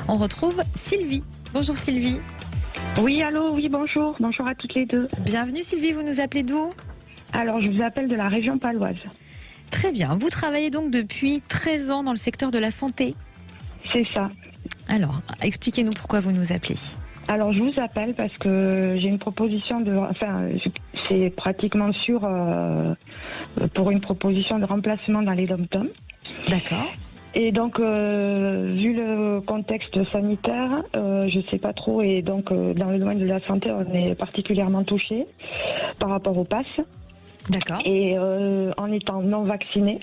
On retrouve Sylvie. Bonjour Sylvie. Oui, allô, oui, bonjour. Bonjour à toutes les deux. Bienvenue Sylvie, vous nous appelez d'où? Alors, je vous appelle de la région paloise. Très bien. Vous travaillez donc depuis 13 ans dans le secteur de la santé. C'est ça. Alors, expliquez-nous pourquoi vous nous appelez. Alors, je vous appelle parce que j'ai une proposition de... Enfin, c'est pratiquement sûr pour une proposition de remplacement dans les dom-toms. D'accord. Et donc, vu le contexte sanitaire, je sais pas trop. Et donc, dans le domaine de la santé, on est particulièrement touché par rapport au pass. D'accord. Et en étant non vaccinée,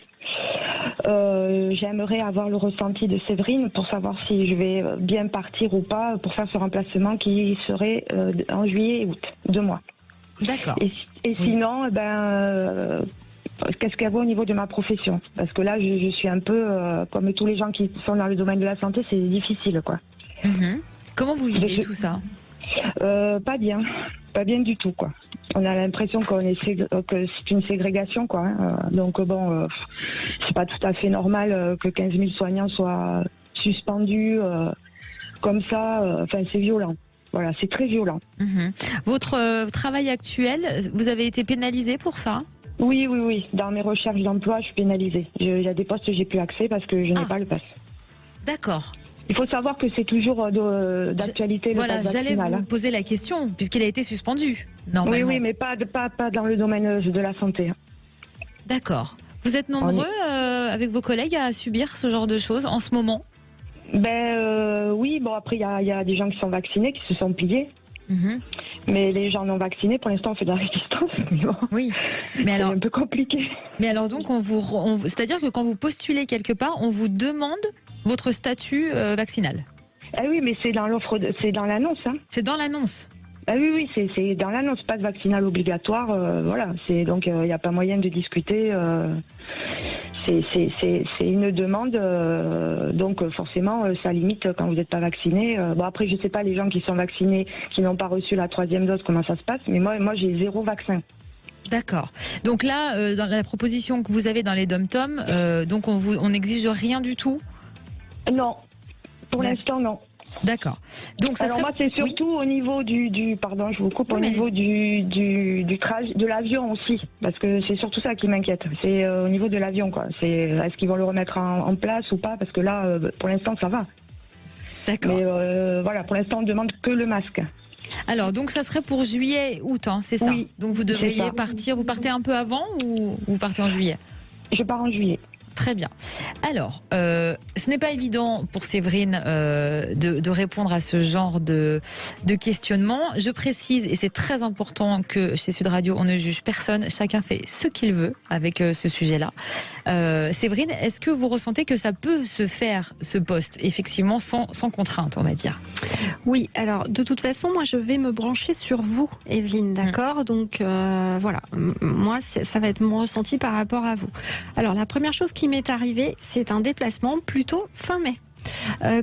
j'aimerais avoir le ressenti de Séverine pour savoir si je vais bien partir ou pas pour faire ce remplacement qui serait en juillet et août, 2 mois. D'accord. Et Oui. sinon, qu'est-ce qu'elle voit au niveau de ma profession? Parce que là, je suis un peu, comme tous les gens qui sont dans le domaine de la santé, c'est difficile, quoi. Mhm. Comment vous vivez tout ça? Pas bien du tout, quoi. On a l'impression que c'est une ségrégation, quoi. Donc bon, c'est pas tout à fait normal que 15 000 soignants soient suspendus comme ça. Enfin, c'est violent. Voilà, c'est très violent. Mhm. Votre travail actuel, vous avez été pénalisé pour ça? Oui. Dans mes recherches d'emploi, je suis pénalisée. Il y a des postes que j'ai plus accès parce que je n'ai pas le pass. D'accord. Il faut savoir que c'est toujours d'actualité le Voilà, pass j'allais vaccinal. vous poser la question, puisqu'il a été suspendu, normalement. Oui, mais pas dans le domaine de la santé. D'accord. Vous êtes nombreux avec vos collègues à subir ce genre de choses en ce moment? Oui, bon après il y a des gens qui sont vaccinés, qui se sont pliés. Mhm. Mais les gens non vaccinés, pour l'instant, on fait de la résistance. Mais bon, Oui, mais c'est alors, un peu compliqué. donc c'est-à-dire que quand vous postulez quelque part, on vous demande votre statut vaccinal. Ah oui, mais c'est dans l'offre, c'est dans l'annonce. Hein. C'est dans l'annonce. Ah oui, c'est dans l'annonce, pas de vaccinal obligatoire. Voilà, c'est donc il n'y a pas moyen de discuter. C'est une demande, donc forcément ça limite quand vous n'êtes pas vacciné. Bon après je sais pas les gens qui sont vaccinés, qui n'ont pas reçu la 3e dose, comment ça se passe, mais moi j'ai 0 vaccin. D'accord. Donc là, dans la proposition que vous avez dans les dom-toms, donc on n'exige rien du tout? Non, pour l'instant non. D'accord. Donc ça alors serait... moi c'est surtout au niveau pardon je vous coupe, Oui, au niveau du trajet de l'avion aussi, parce que c'est surtout ça qui m'inquiète, c'est au niveau de l'avion quoi. C'est est-ce qu'ils vont le remettre en place ou pas, parce que là pour l'instant ça va. D'accord. Mais voilà, pour l'instant on demande que le masque. Alors donc ça serait pour juillet, août, hein, c'est ça? Oui, donc vous c'est devriez ça. partir, vous partez un peu avant ou vous partez en juillet? Je pars en juillet. Très bien. Alors, ce n'est pas évident pour Séverine de répondre à ce genre de questionnement. Je précise, et c'est très important, que chez Sud Radio, on ne juge personne. Chacun fait ce qu'il veut avec ce sujet-là. Séverine, est-ce que vous ressentez que ça peut se faire, ce poste, effectivement, sans contrainte, on va dire? Oui, alors de toute façon, moi je vais me brancher sur vous, Evelyne, d'accord? Donc voilà, moi ça va être mon ressenti par rapport à vous. Alors la première chose qui m'est arrivée, c'est un déplacement plutôt fin mai.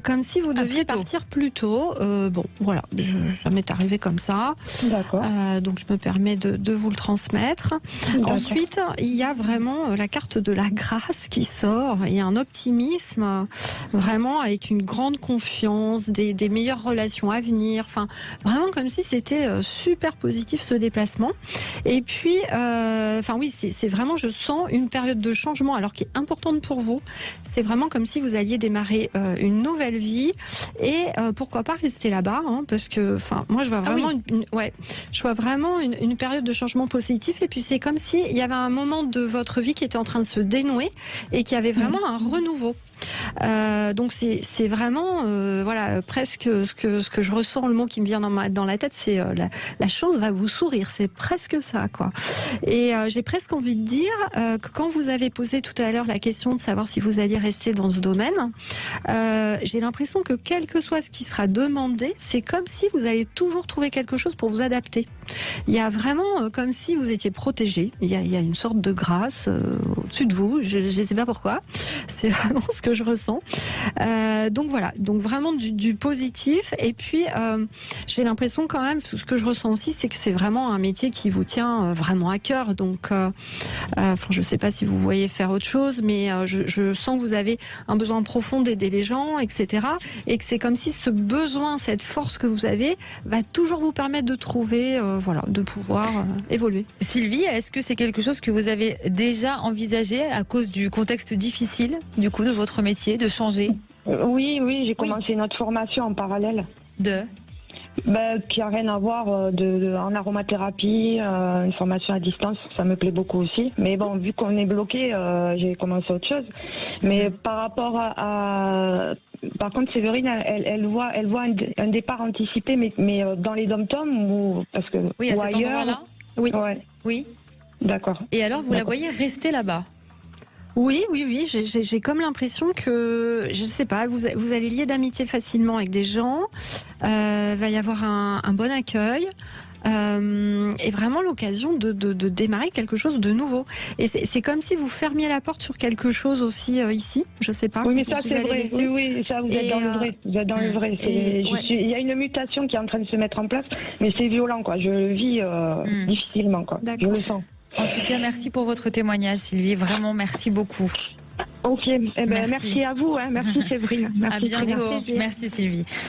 Comme si vous deviez partir plus tôt. Bon, voilà, ça m'est arrivé comme ça. D'accord. Donc je me permets de vous le transmettre. Ensuite, il y a vraiment la carte de la grâce qui sort. Il y a un optimisme, vraiment avec une grande confiance, des meilleures relations à venir. Enfin, vraiment comme si c'était super positif ce déplacement. Et puis, enfin oui, c'est vraiment, je sens une période de changement, alors qui est importante pour vous. C'est vraiment comme si vous alliez démarrer une nouvelle vie et pourquoi pas rester là-bas, hein, parce que enfin moi je vois vraiment je vois vraiment une période de changement positif, et puis c'est comme si il y avait un moment de votre vie qui était en train de se dénouer et qui avait vraiment un renouveau. Donc c'est vraiment voilà, presque ce que je ressens, le mot qui me vient dans la tête, c'est la chance va vous sourire, c'est presque ça quoi. Et j'ai presque envie de dire que quand vous avez posé tout à l'heure la question de savoir si vous alliez rester dans ce domaine, j'ai l'impression que quel que soit ce qui sera demandé, c'est comme si vous allez toujours trouver quelque chose pour vous adapter. Il y a vraiment comme si vous étiez protégé, il y a une sorte de grâce au-dessus de vous, je ne sais pas pourquoi, c'est vraiment ce que que je ressens. Donc voilà, donc vraiment du positif. Et puis j'ai l'impression quand même, ce que je ressens aussi, c'est que c'est vraiment un métier qui vous tient vraiment à cœur. Donc je ne sais pas si vous voyez faire autre chose, mais je sens que vous avez un besoin profond d'aider les gens, etc. Et que c'est comme si ce besoin, cette force que vous avez, va toujours vous permettre de trouver, de pouvoir évoluer. Sylvie, est-ce que c'est quelque chose que vous avez déjà envisagé à cause du contexte difficile, du coup, de votre métier, de changer? Oui, j'ai commencé une autre formation en parallèle. Qui n'a rien à voir en aromathérapie, une formation à distance, ça me plaît beaucoup aussi. Mais bon, vu qu'on est bloqué, j'ai commencé autre chose. Mais par rapport par contre, Séverine, elle voit un départ anticipé, mais dans les dom-toms ou parce que oui, à cet endroit-là. Oui. Ouais. Oui. D'accord. Et alors, vous la voyez rester là-bas? Oui, j'ai comme l'impression que, je sais pas, vous allez lier d'amitié facilement avec des gens, va y avoir un bon accueil, et vraiment l'occasion de démarrer quelque chose de nouveau. Et c'est comme si vous fermiez la porte sur quelque chose aussi ici, je sais pas. Oui, mais ça c'est vrai, oui, ça vous êtes dans le vrai. Vous êtes dans le vrai. Il y a une mutation qui est en train de se mettre en place, mais c'est violent, quoi. Je le vis difficilement, quoi. Je le sens. En tout cas, merci pour votre témoignage, Sylvie. Vraiment, merci beaucoup. Ok, merci à vous. Merci Séverine. Merci, à bientôt. Merci Sylvie.